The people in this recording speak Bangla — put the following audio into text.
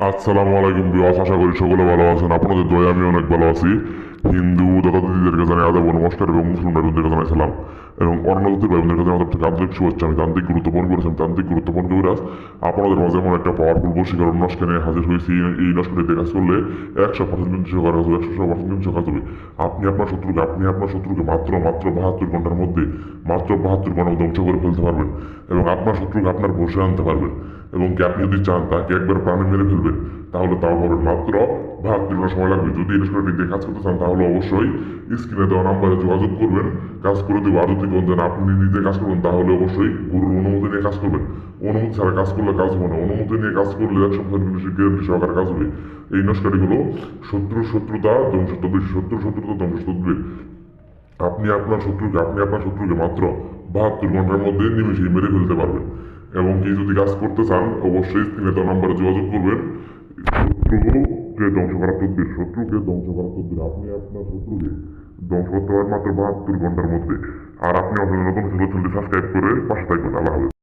আসসালামু আলাইকুম বিওয়াস, আশা করি সকলে ভালো আছেন। আপনাদের দয়া আমি অনেক ভালো আছি। হিন্দু দাদা দিদিদেরকে জানাই আদাব ও নমস্কার এবং মুসলিম ভাই বোনদেরকে জানাই সালাম এবং অন্য জাতির ভাই বোনদেরকে জানাই থেকে আন্তরিক শুভেচ্ছা। আমি তান্ত্রিক গুরুত্বপূর্ণ করেছেন, তান্ত্রিক গুরুত্বপূর্ণ কবিরাজ আপনাদের মাঝে এমন একটা পাওয়ারফুল বশীকরণ নস্কে নিয়ে হাজির হয়েছি। এই নস্কটিতে কাজ করলে 100% জিনিস করা হবে, 100% জিনিস কাজ হবে। আপনি আপনার শত্রুকে মাত্র মাত্র 72 ঘন্টার মধ্যে, মাত্র 72 ঘন্টা ধ্বংস করে ফেলতে পারবেন এবং আপনার শত্রুকে আপনার বসে আনতে পারবেন। এবং কি আপনি যদি চান তাকে একবার প্রাণে মেরে ফেলবেন তাহলে তাও পাবেন মাত্র 72 ঘন্টা সময় লাগবে। যদি এই রেস্টুরেন্টে দিয়ে কাজ করতে চান তাহলে অবশ্যই স্ক্রিনে দেওয়া নাম্বারে যোগাযোগ করবেন, কাজ করে দেবো। আর যদি কোন আপনি নিজে কাজ করবেন তাহলে অবশ্যই গুরুর অনুমতি নিয়ে কাজ করবেন। অনুমতি ছাড়া কাজ করলে কাজ হবে না, অনুমতি নিয়ে কাজ করলে 100% গ্যারান্টি সহকারে কাজ হবে। এই নস্কাটি হলো শত্রুতা ধ্বংস। আপনি আপনার শত্রুকে মাত্র 72 ঘন্টার মধ্যে নিমেষেই মেরে ফেলতে পারবেন। এবং কি যদি কাজ করতে চান অবশ্যই স্ক্রিনে দেওয়া নাম্বারে যোগাযোগ করবেন। শত্রুকে ধ্বংস করার তদ্বির আপনি আপনার শত্রুকে ধ্বংস করতে পারেন মাত্র 72 ঘন্টার মধ্যে। আর আপনি আমাদের নতুন চ্যানেলটি সাবস্ক্রাইব করে পাশে থাকবেন। আল্লাহ হাফেজ।